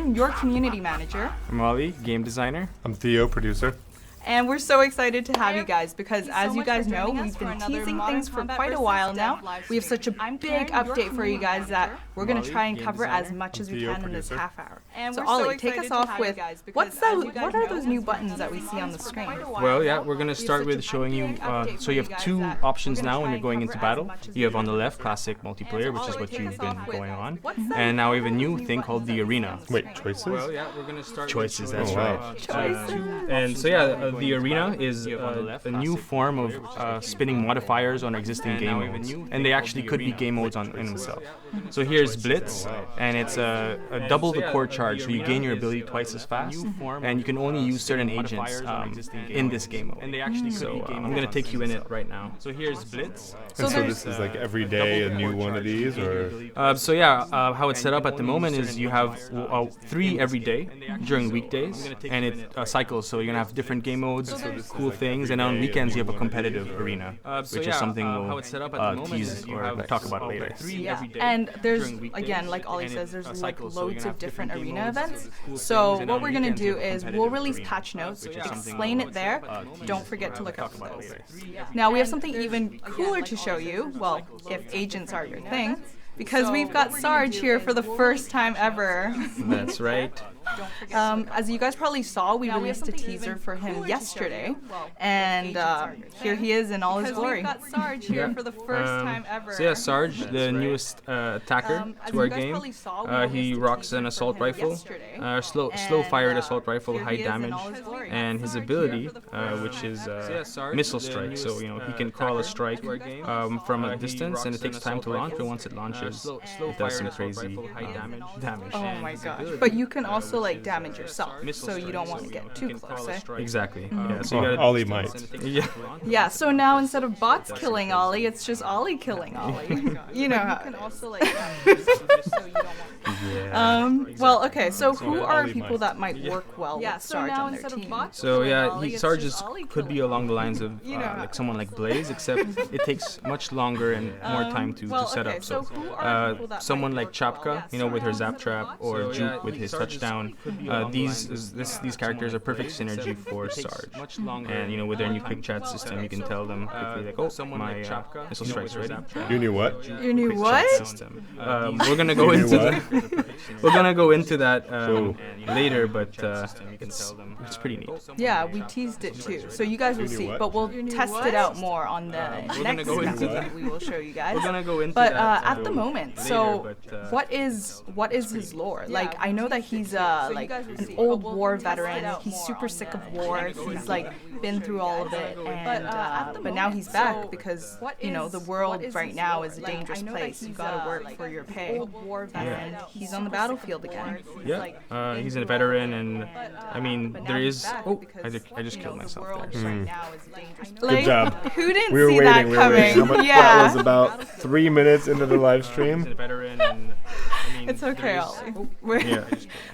I'm your community manager. I'm Ollie, game designer. I'm Theo, producer. And we're so excited to have you guys because as you guys know, we've been teasing things for quite a while now. We have such a big update for you guys that we're going to try and cover as much as we can in this half hour. So Ollie, take us off with what are those new buttons that we see on the screen? Well, yeah, we're going to start with showing you, so you have two options now when you're going into battle. You have on the left classic multiplayer, which is what you've been going on. And now we have a new thing called the arena. Wait, choices? Well, yeah, we're going to start choices, that's wow. right. Choices. And so yeah, the arena is a new form of spinning modifiers on existing game modes, and they actually could be game modes in themselves. So here's Blitz, and it's a double the core charge, so you gain your ability twice as fast, and you can only use certain agents in this game mode. So I'm going to take you in it right now. So here's Blitz. And so this is like every day a new one of these, or? So yeah, how it's set up at the moment is you have 3 every day during weekdays, and it cycles, so you're going to have different game modes, cool things, and on weekends you have a competitive arena, which is something we'll tease or talk about later. Yeah, and there's, again, like Ollie says, there's like loads of different arena events. So what we're going to do is we'll release patch notes, explain it there. Don't forget to look out for those. Now we have something even cooler to show you, well, if agents are your thing, because we've got Sarge here for the first time ever. That's right. As you guys probably saw, we released a teaser for him yesterday, and here he is in all his glory. We've got Sarge here for the first time ever. So yeah, Sarge, the newest attacker to our game, he rocks an assault rifle, slow-fired assault rifle, high damage, and his ability, which is missile strike. So you know he can call a strike from a distance, and it takes time to launch. But once it launches, it does some crazy damage. Oh my gosh! But you can also like damage yourself, so you don't want to get too close, eh? Exactly. Yeah, so you gotta Ollie might. Yeah, so now instead of bots killing Ollie, it's just Ollie killing Ollie. You know how. You can also like well, okay, so who are people that might work well with Sarge on their team? So yeah, Sarge could be along the lines of like someone like Blaze, except it takes much longer and more time to set up. So someone like Chapka, you know, with her zap trap, or Juke with his touchdown. These characters are perfect synergy for Sarge. And you know, with their new quick chat system, you can tell them quickly like, oh, my missile strike's ready. You knew what? Your new what? System. We're gonna go into that later, but it's pretty neat. Yeah, we teased it too, so you guys will see. But we'll test it out more on the next episode that we will show you guys. We're gonna go into but at the moment, so what is his lore? Like, I know that he's like an old war veteran. He's super sick of war. He's like been through all of it, and but now he's back because you know the world right now is a dangerous place. You gotta work for your pay. And he's on the battlefield again. Yeah, he's a veteran, and I mean there is. Oh, I just killed myself there. Like, good job. Who didn't we were see waiting, that coming? That was about 3 minutes into the live stream. It's okay, Ollie.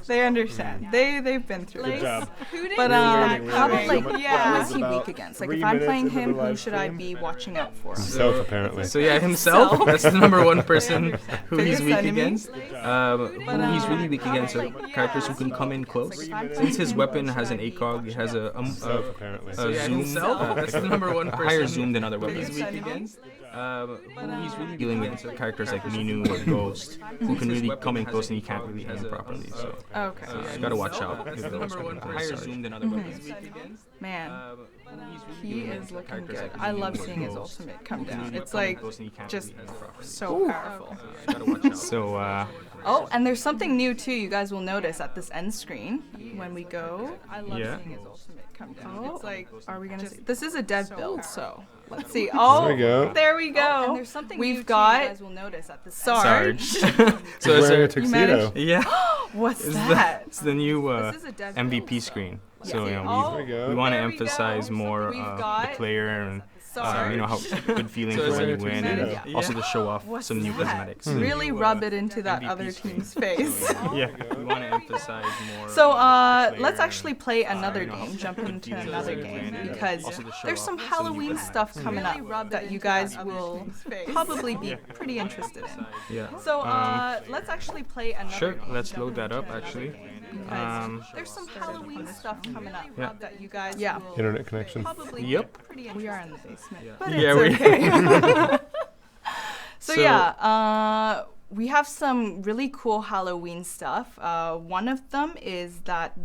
They understand. They've been through Good this. job. But how about like who who is he weak against? Like if I'm playing him, who should I be watching out for? Himself, apparently. So yeah, himself. That's the number one person who he's weak against. Who he's really weak against are characters who can come in close. Since his weapon has an ACOG, it has a zoom, a higher zoom than other weapons. He's weak against. He's really dealing with characters like Minu or Ghost, who can really come in close and he can't really aim properly. So you gotta watch out. Higher zoom than other weapons. Man, he is looking good. I love seeing his ultimate come down. It's like just so powerful. So oh, and there's something new too. You guys will notice at this end screen when we go. I love seeing his ultimate come down. It's like, are we gonna see? This is a dev build, so. Let's see. Oh, there we go. And there's something we've got. You guys will notice at the Sarge. So it's wearing a tuxedo. Yeah. What's that? It's the new MVP screen. So you know, we want to emphasize more the player and you know how good feeling for when you win, and also to show off some new cosmetics. Really rub it into that other team's face. Yeah, we want to emphasize more. So let's actually play another game, jump into another game, because there's some Halloween stuff coming up that you guys will probably be pretty interested in. Yeah. So let's actually play another game. Sure, let's load that up actually. There's some Halloween stuff coming up that you guys will Internet connection. probably Yep. we are in the basement, Yeah. but Yeah, it's okay. So we have some really cool Halloween stuff. One of them is that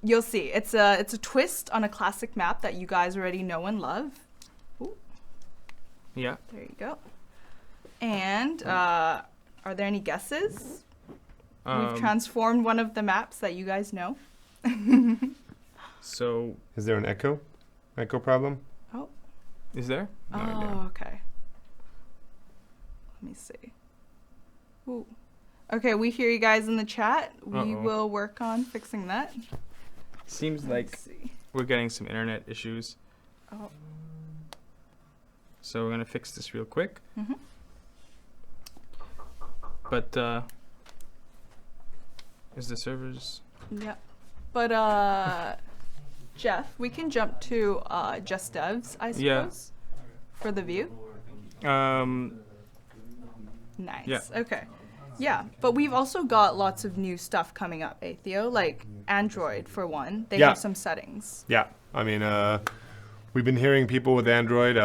you'll see it's a twist on a classic map that you guys already know and love. Ooh. Yeah. There you go. And are there any guesses? We've transformed one of the maps that you guys know. So Is there an echo problem? Oh. is there? No idea. Oh, okay. Let me see. Ooh. Okay, we hear you guys in the chat. We will work on fixing that. Seems like we're getting some internet issues. Oh. So we're gonna fix this real quick. Mm-hmm. But is the servers? Yeah. But Jeff, we can jump to Just Devs, I suppose, for the view. Nice. Yeah. Okay. Yeah, but we've also got lots of new stuff coming up, Theo. Like Android, for one. They have some settings. Yeah. I mean, we've been hearing people with Android.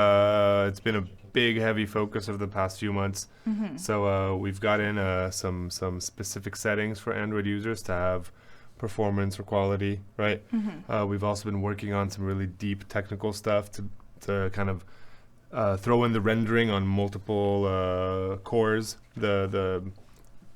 It's been a big, heavy focus of the past few months. Mm-hmm. So we've got in some specific settings for Android users to have performance or quality, right? Mm-hmm. We've also been working on some really deep technical stuff to kind of throw in the rendering on multiple cores.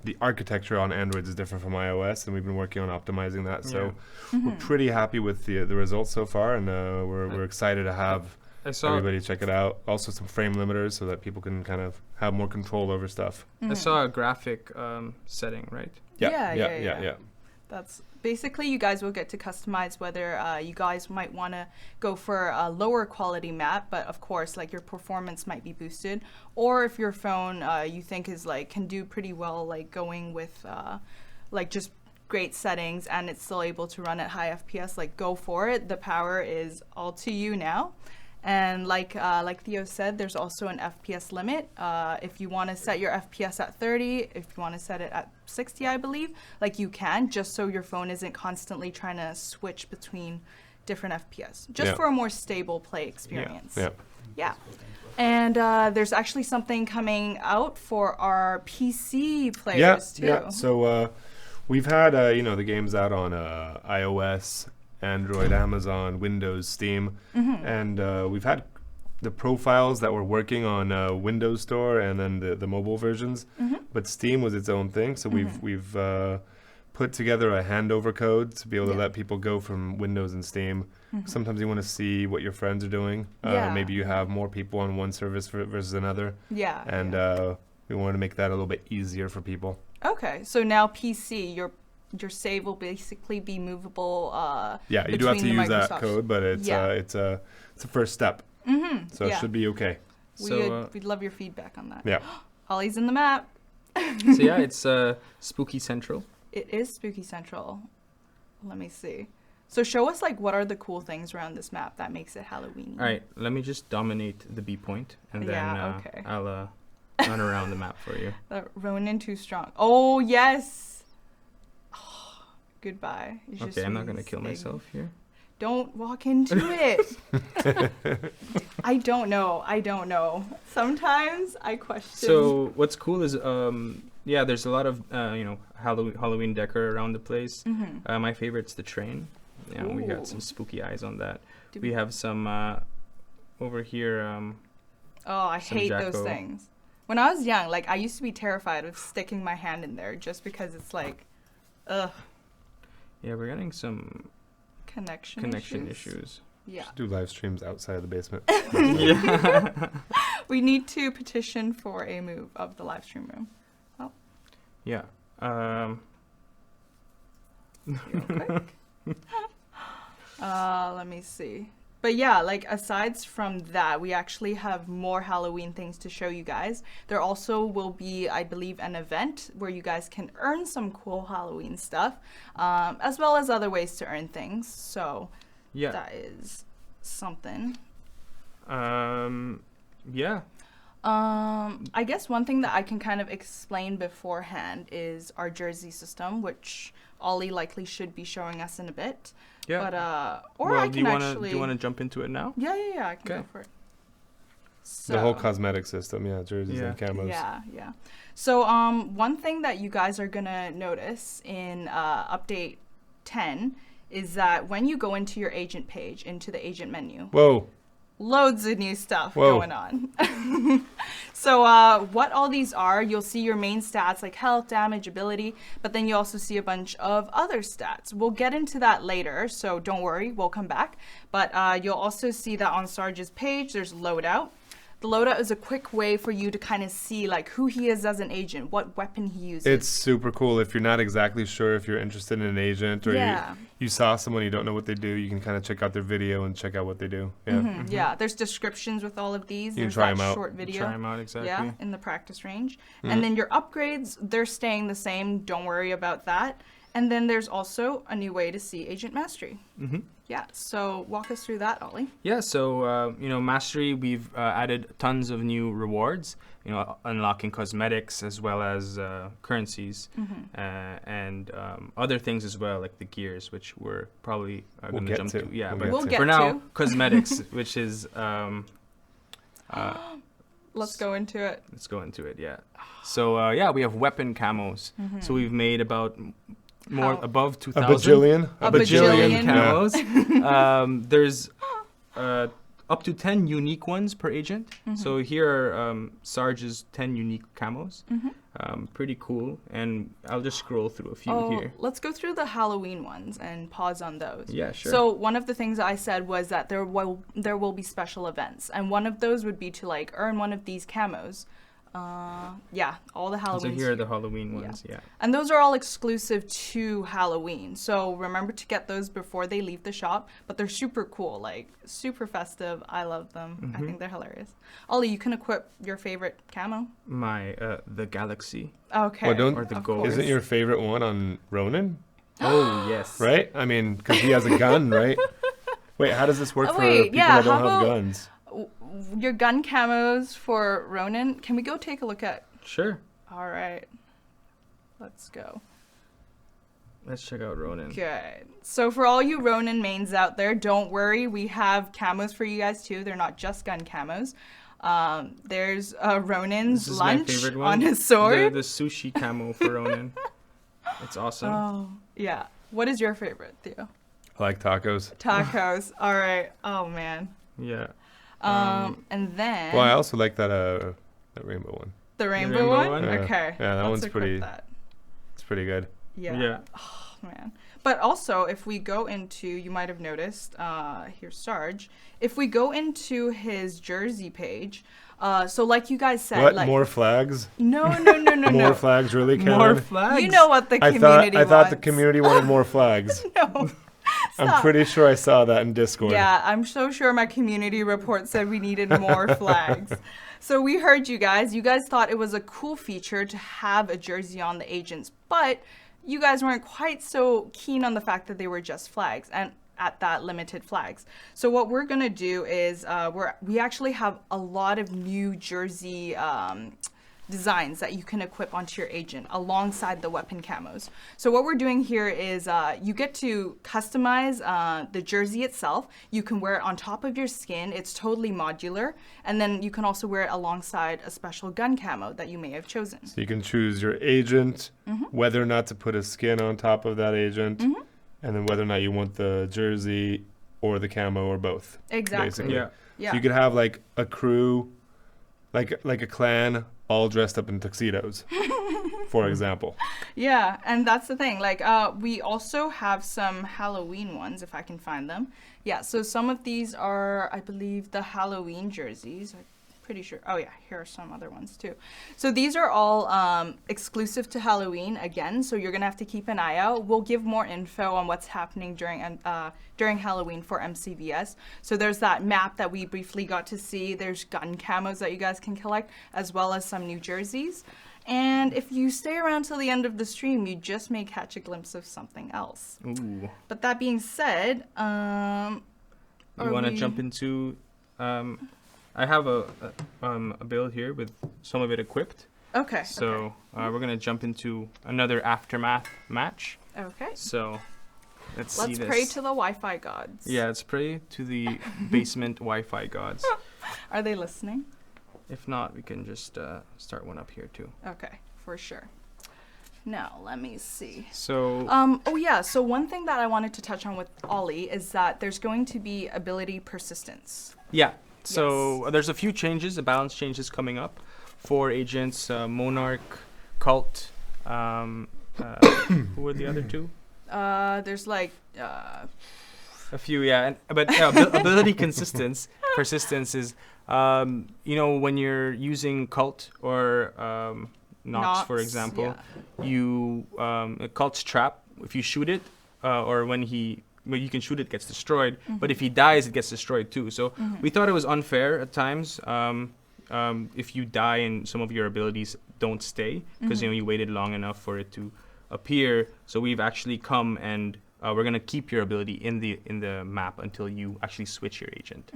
The architecture on Android is different from iOS, and we've been working on optimizing that. So we're pretty happy with the results so far, and we're excited to have everybody check it out. Also some frame limiters so that people can kind of have more control over stuff. I saw a graphic setting, right? Yeah. That's basically, you guys will get to customize whether you guys might want to go for a lower quality map, but of course, like, your performance might be boosted, or if your phone you think is like can do pretty well, like going with like just great settings and it's still able to run at high FPS, like, go for it. The power is all to you now. And like Theo said, there's also an FPS limit. If you want to set your FPS at 30, if you want to set it at 60, I believe, like, you can, just so your phone isn't constantly trying to switch between different FPS, just for a more stable play experience. Yeah. And there's actually something coming out for our PC players too. Yeah. So we've had the games out on iOS, Android, Amazon, Windows, Steam, and we've had the profiles that were working on Windows Store and then the mobile versions, but Steam was its own thing. So we've put together a handover code to be able to let people go from Windows and Steam. Sometimes you want to see what your friends are doing. Maybe you have more people on one service versus another. And we wanted to make that a little bit easier for people. Okay, so now PC, your save will basically be movable. You do have to use that code, but it's a first step. So it should be okay. We'd love your feedback on that. Yeah. Holly's in the map. So yeah, it's Spooky Central. It is Spooky Central. Let me see. So show us, like, what are the cool things around this map that makes it Halloween? All right, let me just dominate the B point, and then I'll run around the map for you. Ronin too strong. Oh yes. Oh, goodbye. Okay, I'm not gonna kill myself here. Don't walk into it. I don't know. Sometimes I question. So what's cool is there's a lot of Halloween decor around the place. My favorite's the train. Yeah, we got some spooky eyes on that. We have some over here. I hate those things. When I was young, like, I used to be terrified of sticking my hand in there just because it's like, ugh. Yeah, we're getting some connection issues. Yeah. Should do live streams outside of the basement. Yeah. We need to petition for a move of the live stream room. Oh. Yeah. Let me see. But yeah, like, aside from that, we actually have more Halloween things to show you guys. There also will be, I believe, an event where you guys can earn some cool Halloween stuff, as well as other ways to earn things. So that is something. Yeah. I guess one thing that I can kind of explain beforehand is our jersey system, which Ollie likely should be showing us in a bit. Yeah. But or I can do you want to jump into it now? Yeah, I can go for it. So, the whole cosmetic system, jerseys and camos. Yeah. So one thing that you guys are gonna notice in update 10 is that when you go into your agent page, into the agent menu, loads of new stuff going on. So what all these are, you'll see your main stats like health, damage, ability, but then you also see a bunch of other stats. We'll get into that later, so don't worry, we'll come back. But you'll also see that on Sarge's page, there's loadout. The loadout is a quick way for you to kind of see like who he is as an agent, what weapon he uses. It's super cool. If you're not exactly sure if you're interested in an agent or you saw someone, you don't know what they do, you can kind of check out their video and check out what they do. Yeah, yeah. There's descriptions with all of these. You can try them out. Short video. Try them out, exactly. Yeah, in the practice range. And then your upgrades, they're staying the same. Don't worry about that. And then there's also a new way to see Agent Mastery. Yeah, so walk us through that, Ollie. Yeah, so, Mastery, we've added tons of new rewards, unlocking cosmetics as well as currencies and other things as well, like the gears, which we're probably going to jump to. Yeah, we'll get for now, cosmetics, which is... Let's go into it. Let's go into it, yeah. So, we have weapon camos. So we've made about... above 2,000. A bajillion camos. There's up to 10 unique ones per agent. So here are Sarge's 10 unique camos. Pretty cool. And I'll just scroll through a few here. Let's go through the Halloween ones and pause on those. Yeah, sure. So one of the things I said was that there will be special events, and one of those would be to like earn one of these camos. All the Halloween. So here are the Halloween ones, yeah. And those are all exclusive to Halloween. So remember to get those before they leave the shop. But they're super cool, like super festive. I love them. I think they're hilarious. Ollie, you can equip your favorite camo. My the Galaxy. Okay. Or the Gold. Isn't your favorite one on Ronin? Oh yes. Right? I mean, because he has a gun, right? Wait, how does this work for people that don't have guns? Your gun camos for Ronin. Can we go take a look at? Sure. All right. Let's go. Let's check out Ronin. Good. So for all you Ronin mains out there, don't worry. We have camos for you guys too. They're not just gun camos. There's Ronin's lunch on his sword. The sushi camo for Ronin. It's awesome. Oh, yeah. What is your favorite, Theo? I like tacos. Tacos. All right. Oh, man. Yeah. And then... Well, I also like that rainbow one. The rainbow one? Yeah. Okay. Yeah, that one's pretty... That. It's pretty good. Yeah. Oh, man. But also, if we go into... You might have noticed, here's Sarge. If we go into his jersey page... so like you guys said... What? Like, more flags? No. More flags, really, Karen? More flags? You know what the community I thought the community wanted more flags. No. I'm pretty sure I saw that in Discord. Yeah, I'm so sure my community report said we needed more flags. So we heard you guys. You guys thought it was a cool feature to have a jersey on the agents, but you guys weren't quite so keen on the fact that they were just flags and at that limited flags. So what we're gonna do is we actually have a lot of new jersey designs that you can equip onto your agent alongside the weapon camos. So what we're doing here is you get to customize the jersey itself. You can wear it on top of your skin. It's totally modular. And then you can also wear it alongside a special gun camo that you may have chosen. So you can choose your agent, whether or not to put a skin on top of that agent, and then whether or not you want the jersey or the camo or both. Exactly. Basically. Yeah. So you could have like a crew, like a clan, all dressed up in tuxedos, for example. Yeah, and that's the thing. Like, we also have some Halloween ones, if I can find them. Yeah, so some of these are, I believe, the Halloween jerseys. I'm pretty sure. Oh, yeah, here are some other ones, too. So these are all exclusive to Halloween, again, so you're going to have to keep an eye out. We'll give more info on what's happening during Halloween for MCVS. So there's that map that we briefly got to see. There's gun camos that you guys can collect, as well as some new jerseys. And if you stay around till the end of the stream, you just may catch a glimpse of something else. Ooh. But that being said, you want to jump into I have a build here with some of it equipped. Okay. So we're gonna jump into another aftermath match. Okay. So let's see this. Let's pray to the Wi-Fi gods. Yeah, let's pray to the basement Wi-Fi gods. Are they listening? If not, we can just start one up here too. Okay, for sure. Now, let me see. So. Oh yeah. So one thing that I wanted to touch on with Ollie is that there's going to be ability persistence. Yeah. So there's a few changes, a balance changes coming up for agents, Monarch, Cult. Who were the other two? There's like a few, yeah. But ability persistence is, when you're using Cult or Nox, for example, you Cult's trap. If you shoot it, or when you can shoot it, gets destroyed. But if he dies, it gets destroyed too. So we thought it was unfair at times. If you die and some of your abilities don't stay, because you waited long enough for it to appear. So we've actually come and we're gonna keep your ability in the map until you actually switch your agent.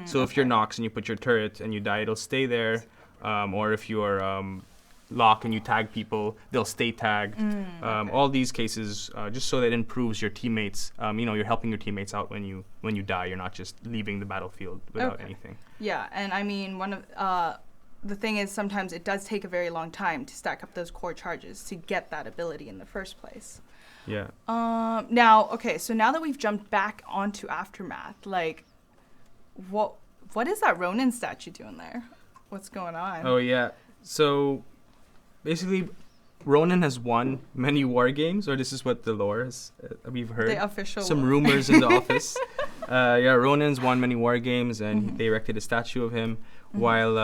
So if you're Nox and you put your turret and you die, it'll stay there. Or if you're Lock and you tag people, they'll stay tagged. All these cases, just so that it improves your teammates. You're helping your teammates out when you die. You're not just leaving the battlefield without anything. Yeah, and I mean, one of the thing is sometimes it does take a very long time to stack up those core charges to get that ability in the first place. Yeah. Now that we've jumped back onto Aftermath, like, what is that Ronin statue doing there? What's going on? Oh yeah. So basically, Ronin has won many war games, or this is what the lore is. We've heard the official some rumors in the office. Ronin's won many war games, and they erected a statue of him. While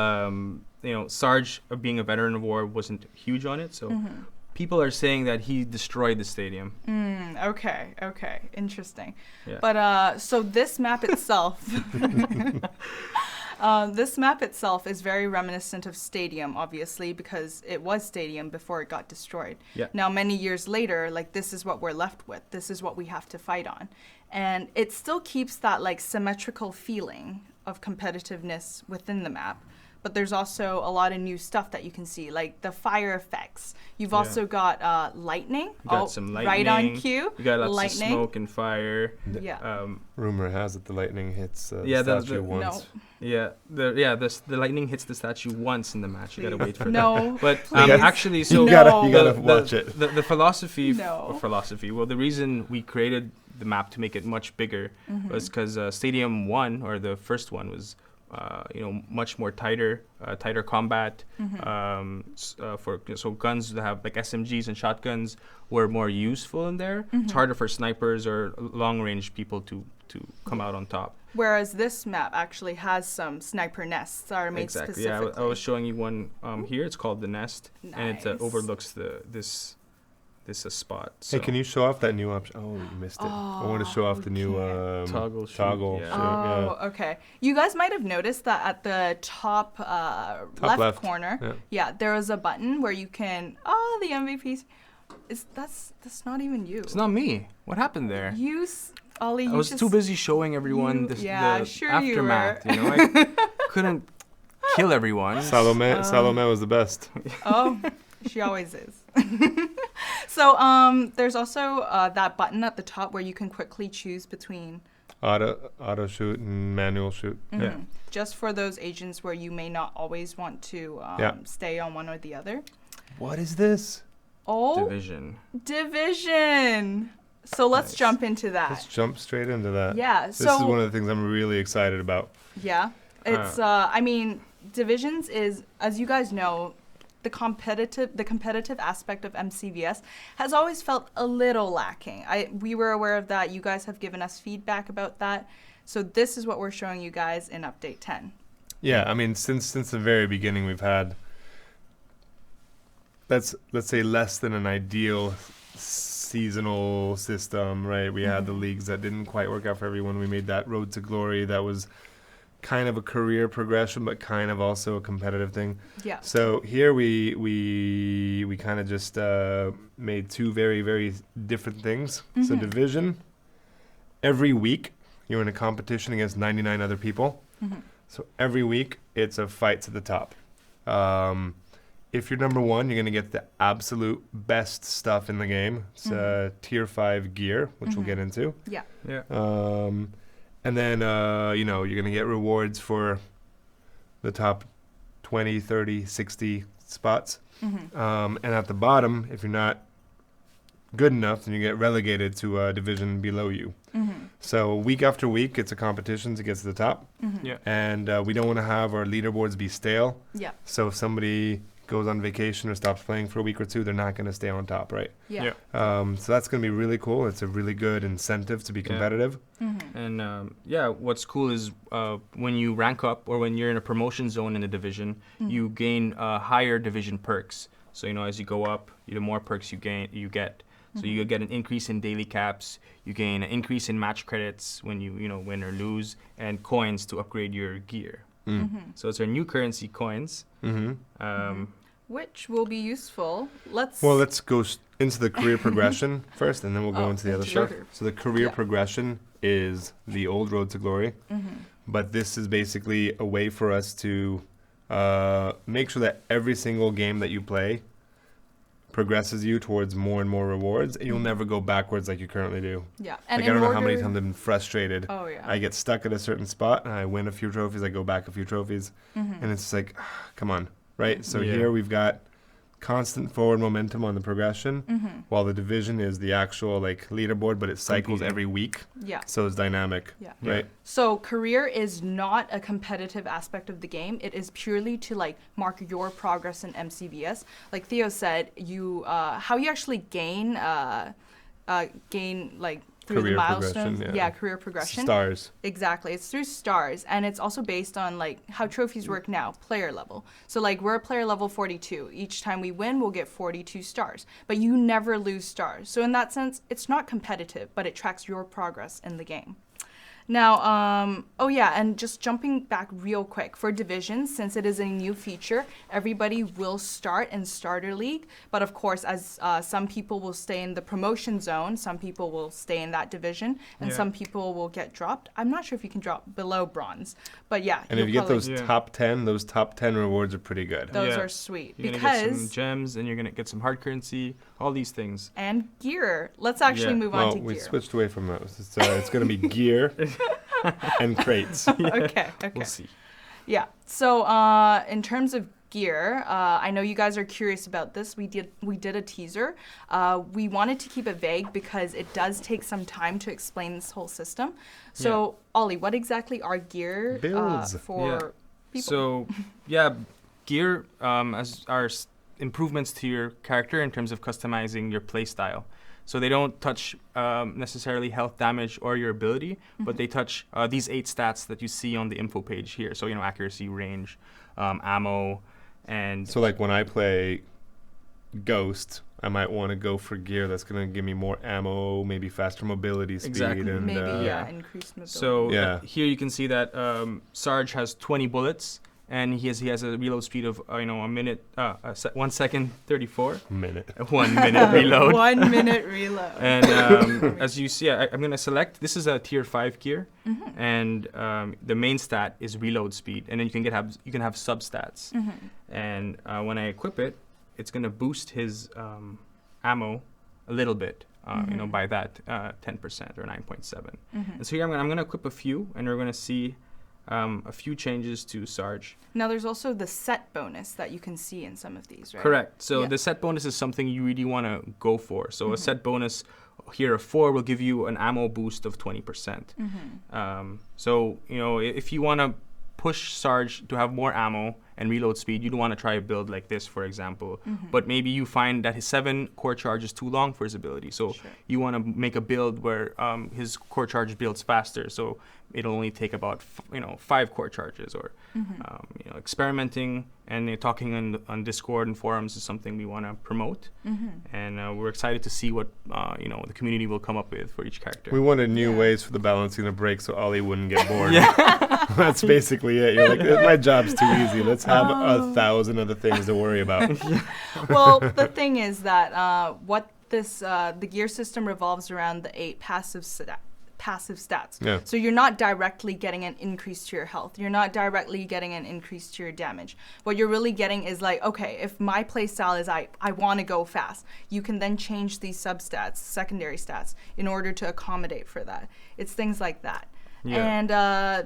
Sarge, being a veteran of war, wasn't huge on it. So people are saying that he destroyed the stadium. Okay, interesting. Yeah. But so this map itself. This map itself is very reminiscent of Stadium, obviously, because it was Stadium before it got destroyed. Yeah. Now, many years later, this is what we're left with. This is what we have to fight on. And it still keeps that, symmetrical feeling of competitiveness within the map. But there's also a lot of new stuff that you can see, like the fire effects. You've also got lightning. You got some lightning. Right on cue. You got lots of smoke and fire. Rumor has it the lightning hits the statue once. No. Yeah, the lightning hits the statue once in the match. You gotta wait for that. But actually, so you gotta watch it. The philosophy. Well, the reason we created the map to make it much bigger was because Stadium 1, or the first one, was much more tighter combat. So guns that have SMGs and shotguns were more useful in there. It's harder for snipers or long range people to come out on top. Whereas this map actually has some sniper nests that are made specifically. Yeah, I was showing you one here. It's called the Nest, and it overlooks this spot. So. Hey, can you show off that new option? Oh, you missed it. I want to show off the new toggle. Yeah. Okay. You guys might have noticed that at the top left corner, there is a button where you can. Oh, the MVPs. That's not even you. It's not me. What happened there? Ollie, I was too busy showing everyone the aftermath. I couldn't kill everyone. Salome was the best. Oh, she always is. So there's also that button at the top where you can quickly choose between auto shoot and manual shoot. Yeah. Just for those agents where you may not always want to stay on one or the other. What is this? Oh, Division. So let's jump into that. Let's jump straight into that. Yeah. This is one of the things I'm really excited about. Yeah. It's Divisions is, as you guys know, the competitive aspect of MCVS has always felt a little lacking. We were aware of that. You guys have given us feedback about that. So this is what we're showing you guys in Update 10. Yeah, I mean, since the very beginning, we've had, let's say, less than an ideal seasonal system, right? We had the leagues that didn't quite work out for everyone. We made that Road to Glory that was kind of a career progression, but kind of also a competitive thing. Yeah. So here we kind of just made two very, very different things. So Division, every week you're in a competition against 99 other people. So every week, it's a fight to the top. If you're number 1, you're going to get the absolute best stuff in the game. It's tier 5 gear, which we'll get into. Yeah. And then, you know, you're going to get rewards for the top 20, 30, 60 spots. And at the bottom, if you're not good enough, then you get relegated to a division below you. So week after week, it's a competition to get to the top. And we don't want to have our leaderboards be stale. So if somebody goes on vacation or stops playing for a week or 2, they're not going to stay on top, right? So that's going to be really cool. It's a really good incentive to be competitive. And what's cool is when you rank up or when you're in a promotion zone in the division, you gain higher division perks. So, you know, as you go up, the more perks you get. So you get an increase in daily caps, you gain an increase in match credits when you win or lose, and coins to upgrade your gear. So it's our new currency, coins. Which will be useful. Let's go into the career progression first, and then we'll go into the other stuff. So the career progression is the old road to glory, but this is basically a way for us to make sure that every single game that you play progresses you towards more and more rewards, and you'll never go backwards like you currently do. And like, I don't know how many times I've been frustrated. I get stuck at a certain spot, and I win a few trophies, I go back a few trophies, and it's like, come on, right? So here we've got constant forward momentum on the progression, while the division is the actual like leaderboard, but it cycles every week. So it's dynamic, right? So career is not a competitive aspect of the game. It is purely to like mark your progress in MCVS. Like Theo said, you how you actually gain like through career the milestones. progression, Career progression. Stars. Exactly. It's through stars, and it's also based on like how trophies work now, player level. So like we're player level 42. Each time we win, we'll get 42 stars. But you never lose stars. So in that sense, it's not competitive, but it tracks your progress in the game. Now, and just jumping back real quick, for divisions, since it is a new feature, everybody will start in starter league. But of course, as some people will stay in the promotion zone, some people will stay in that division, and some people will get dropped. I'm not sure if you can drop below bronze, but yeah. And if you get those top 10, those top 10 rewards are pretty good. Those are sweet. You're gonna get some gems, and you're going to get some hard currency, all these things. And gear. Let's actually move on to gear. We switched away from those. It's going to be gear. And crates. Okay. We'll see. Yeah. So in terms of gear, I know you guys are curious about this. We did a teaser. We wanted to keep it vague because it does take some time to explain this whole system. So Ollie, what exactly are gear builds for people? So gear as are improvements to your character in terms of customizing your playstyle. So they don't touch necessarily health damage or your ability, but they touch these 8 stats that you see on the info page here. So, accuracy, range, ammo, and... So, like, when I play Ghost, I might want to go for gear that's going to give me more ammo, maybe faster mobility speed. Exactly. And, increased mobility. So, here you can see that Sarge has 20 bullets. And he has a reload speed of 1 second 34. 1 minute. 1 minute reload. 1 minute reload. And as you see, I'm gonna select. This is a tier 5 gear, and the main stat is reload speed, and then you can have substats. And when I equip it, it's gonna boost his ammo a little bit. By that 10% or 9.7. And so here I'm gonna equip a few, and we're gonna see. A few changes to Sarge. Now there's also the set bonus that you can see in some of these, right? Correct. So the set bonus is something you really want to go for. So a set bonus here of 4 will give you an ammo boost of 20%. So, if you want to push Sarge to have more ammo and reload speed, you'd want to try a build like this, for example. But maybe you find that his 7 core charge is too long for his ability. So you want to make a build where his core charge builds faster. So it'll only take about 5 core charges. Or experimenting and talking on Discord and forums is something we want to promote. And we're excited to see what the community will come up with for each character. We wanted new ways for the balancing to break so Ollie wouldn't get bored. That's basically it. You're like, my job's too easy. Let's have 1,000 other things to worry about. Well, the thing is that the gear system revolves around the 8 passive passive stats. Yeah. So you're not directly getting an increase to your health. You're not directly getting an increase to your damage. What you're really getting is like, okay, if my play style is I want to go fast, you can then change these substats, secondary stats, in order to accommodate for that. It's things like that. Yeah. And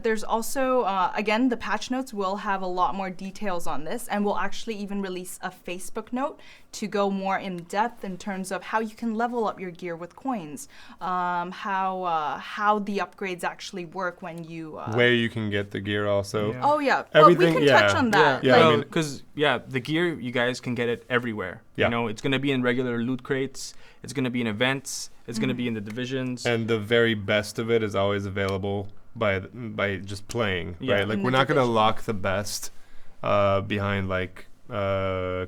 there's also, again, the patch notes will have a lot more details on this, and we'll actually even release a Facebook note to go more in depth in terms of how you can level up your gear with coins, how the upgrades actually work when you... where you can get the gear also. Yeah. Oh, yeah. Everything, well, we can touch on that. Yeah, because, the gear, you guys can get it everywhere. Yeah. You know, it's going to be in regular loot crates. It's going to be in events. It's going to be in the divisions. And the very best of it is always available by just playing, right? Like, we're not going to lock the best behind, like,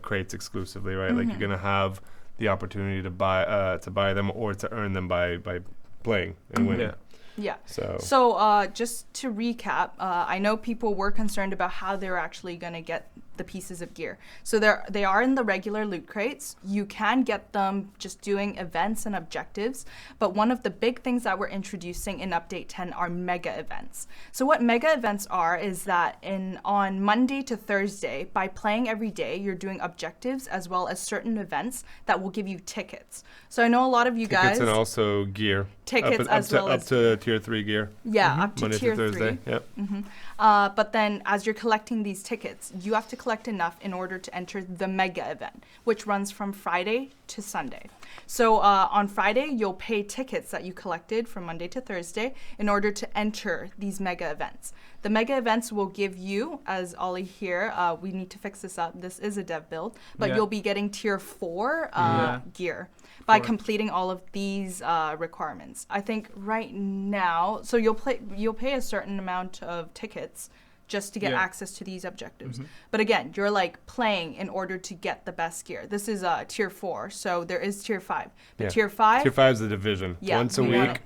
crates exclusively, right? Like, you're going to have the opportunity to buy them or to earn them by playing and winning. Yeah. So just to recap, I know people were concerned about how they're actually going to get the pieces of gear. So they are in the regular loot crates. You can get them just doing events and objectives. But one of the big things that we're introducing in Update 10 are mega events. So what mega events are is that on Monday to Thursday, by playing every day, you're doing objectives as well as certain events that will give you tickets. So I know a lot of you guys... Tickets and also gear. Tickets up to tier 3 gear. Yeah, up to Monday tier to Thursday. 3. Yep. But then as you're collecting these tickets, you have to collect enough in order to enter the mega event, which runs from Friday to Sunday. So on Friday, you'll pay tickets that you collected from Monday to Thursday in order to enter these mega events. The mega events will give you, as Ollie here, we need to fix this up. This is a dev build, but you'll be getting tier 4 gear by completing all of these requirements. I think right now, so you'll pay a certain amount of tickets just to get access to these objectives. But again, you're like playing in order to get the best gear. This is tier 4, so there is tier 5. But tier 5... Tier 5 is the division. Once a week,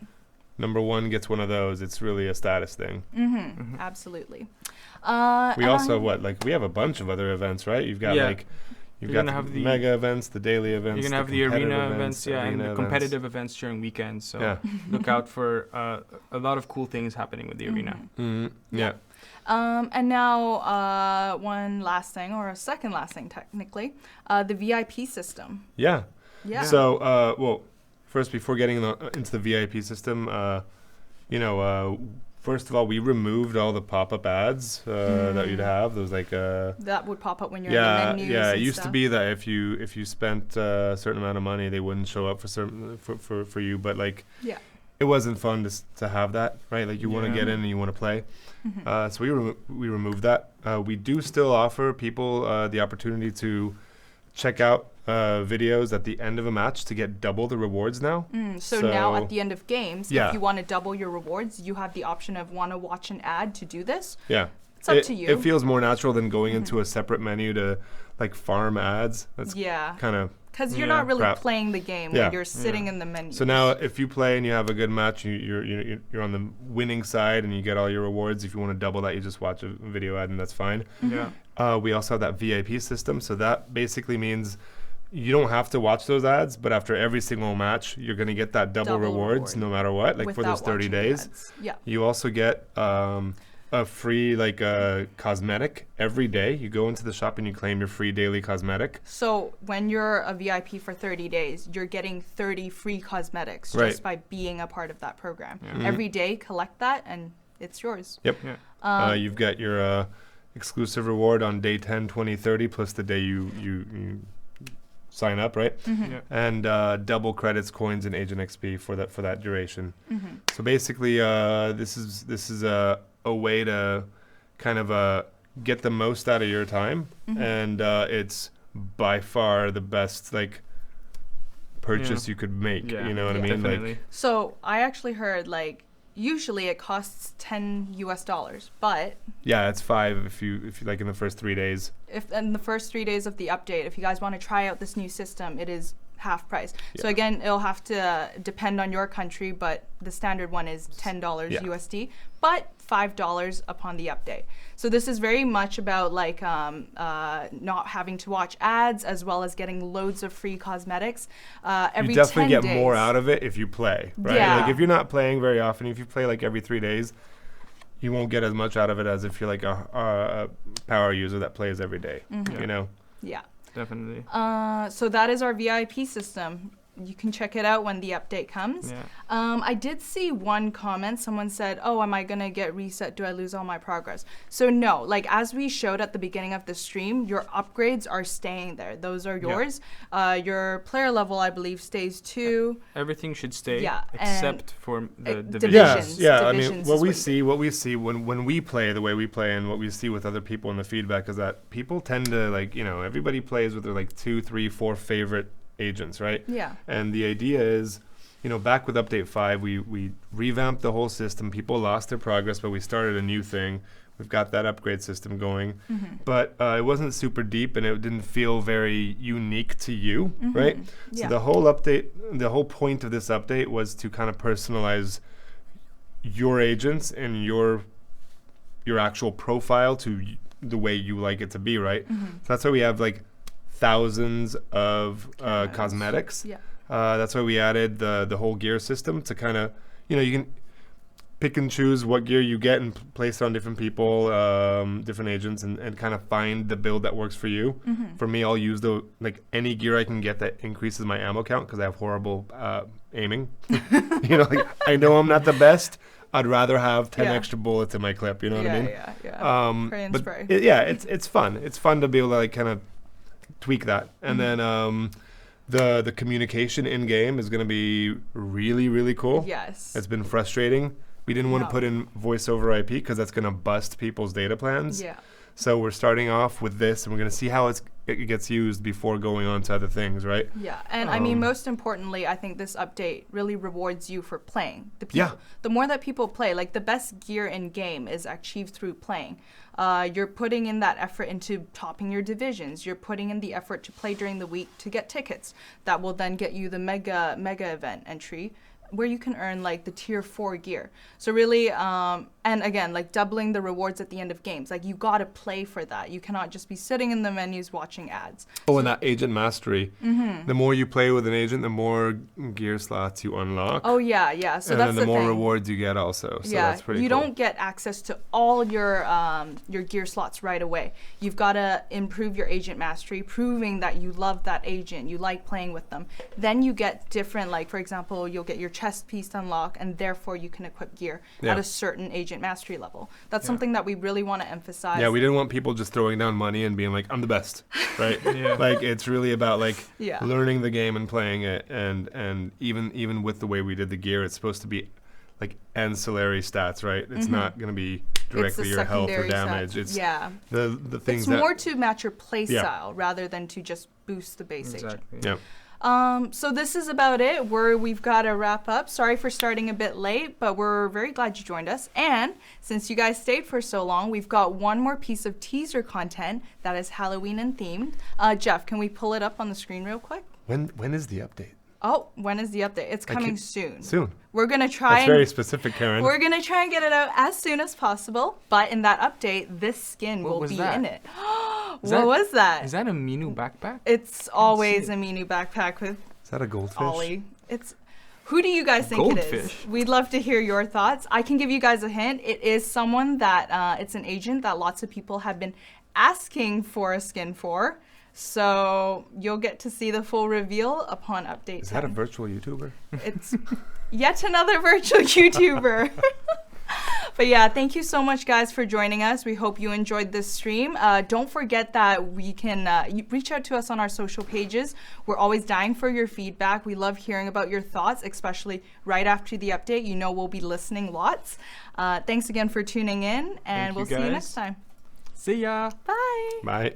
number 1 gets one of those. It's really a status thing. Absolutely. We also, we have a bunch of other events, right? You've got You've got the mega events, the daily events. You're going to have the arena events, and the competitive events during weekends. So look out for a lot of cool things happening with the arena. Yeah. And now one last thing, or a second last thing technically, the VIP system. Yeah. So, first, before getting into the VIP system, first of all, we removed all the pop-up ads that you'd have. Those that would pop up when you're in the menus. Yeah, it used to be that if you spent a certain amount of money, they wouldn't show up for you. But it wasn't fun to have that, right? Like you want to get in and you want to play. So we removed that. We do still offer people the opportunity to check out videos at the end of a match to get double the rewards now. So now at the end of games, if you want to double your rewards, you have the option of want to watch an ad to do this. Yeah. It's up to you. It feels more natural than going into a separate menu to farm ads. That's kind of... Because you're not really playing the game when you're sitting in the menu. So now if you play and you have a good match, you're on the winning side and you get all your rewards. If you want to double that, you just watch a video ad and that's fine. We also have that VIP system. So that basically means you don't have to watch those ads, but after every single match, you're going to get that double rewards no matter what, for those 30 days. You also get... a free cosmetic every day. You go into the shop and you claim your free daily cosmetic. So when you're a VIP for 30 days, you're getting 30 free cosmetics just by being a part of that program. Every day, collect that and it's yours. Yep. You've got your exclusive reward on day 10, 20, 30 plus the day you sign up, right? And double credits, coins, and Agent XP for that duration. So basically, this is a way to kind of get the most out of your time, and it's by far the best purchase you could make. You know what I mean? Definitely. So I actually heard usually it costs $10, but it's $5 if you in the first 3 days. If in the first 3 days of the update, if you guys want to try out this new system, it is half price. So again, it'll have to depend on your country, but the standard one is $10 USD, but $5 upon the update. So this is very much about like not having to watch ads, as well as getting loads of free cosmetics. Every you definitely 10 get days. more out of it if you play, right? Yeah. Like if you're not playing very often, if you play like every 3 days, you won't get as much out of it as if you're like a power user that plays every day, you know? Yeah. Definitely. So that is our VIP system. You can check it out when the update comes. Yeah. I did see one comment. Someone said, oh, am I going to get reset? Do I lose all my progress? So no, like as we showed at the beginning of the stream, your upgrades are staying there. Those are yours. Your player level, I believe, stays too. Everything should stay, and except for the divisions. Yeah, I Divisions mean, is what we see when we play the way we play, and what we see with other people in the feedback is that people tend to like, you know, everybody plays with their like 2, 3, 4 favorite agents, right? Yeah. And the idea is, you know, back with update 5, we revamped the whole system. People lost their progress, but we started a new thing. We've got that upgrade system going, but it wasn't super deep, and it didn't feel very unique to you, right? So the whole update, the whole point of this update was to kind of personalize your agents and your actual profile to the way you like it to be, right? So that's why we have like thousands of cosmetics. Yeah. That's why we added the whole gear system to kind of, you know, you can pick and choose what gear you get and place it on different people, different agents, and kind of find the build that works for you. For me, I'll use any gear I can get that increases my ammo count, because I have horrible aiming. You know, like, I know I'm not the best. I'd rather have 10 extra bullets in my clip. You know what I mean? Yeah. Pray and spray. It's fun. It's fun to be able to like kind of tweak that, and then the communication in game is going to be really, really cool. Yes. It's been frustrating. We didn't want to put in voice over IP because that's going to bust people's data plans. Yeah. So we're starting off with this, and we're going to see how it gets used before going on to other things, right? Yeah, and I mean, most importantly, I think this update really rewards you for playing. The more that people play, like the best gear in game is achieved through playing. You're putting in that effort into topping your divisions. You're putting in the effort to play during the week to get tickets that will then get you the mega event entry, where you can earn like the tier 4 gear. So really, and again, like doubling the rewards at the end of games. Like you gotta play for that. You cannot just be sitting in the menus watching ads. Oh, and that agent mastery. The more you play with an agent, the more gear slots you unlock. Oh yeah. So and that's then the more thing. rewards you get also. So that's pretty you cool. don't get access to all your gear slots right away. You've got to improve your agent mastery, proving that you love that agent, you like playing with them. Then you get different, like for example, you'll get your chest piece unlock, and therefore you can equip gear at a certain agent mastery level. That's something that we really want to emphasize. Yeah, we didn't want people just throwing down money and being like, I'm the best, right? Like it's really about like learning the game and playing it, and even with the way we did the gear, it's supposed to be like ancillary stats, right? It's not going to be directly your health or damage. It's the things it's more to match your play style rather than to just boost the base agent. Yeah. So this is about it. We've got to wrap up. Sorry for starting a bit late, but we're very glad you joined us. And since you guys stayed for so long, we've got one more piece of teaser content that is Halloween and themed. Jeff, can we pull it up on the screen real quick? When is the update? Oh, when is the update? It's coming soon. Soon. We're going to try That's very specific, Karen. We're going to try and get it out as soon as possible. But in that update, this skin will be in it. What was that? Is that a Minu backpack? It's always a Minu backpack with Is that a goldfish? Ollie. Who do you guys think it is? We'd love to hear your thoughts. I can give you guys a hint. It is someone that, it's an agent that lots of people have been asking for a skin for. So you'll get to see the full reveal upon update. Is that a virtual YouTuber? It's yet another virtual YouTuber. But yeah, thank you so much, guys, for joining us. We hope you enjoyed this stream. Don't forget that we can reach out to us on our social pages. We're always dying for your feedback. We love hearing about your thoughts, especially right after the update. You know we'll be listening lots. Thanks again for tuning in, and we'll see you next time. See ya. Bye. Bye.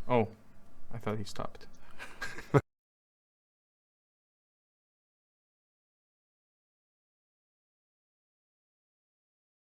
Oh, I thought he stopped.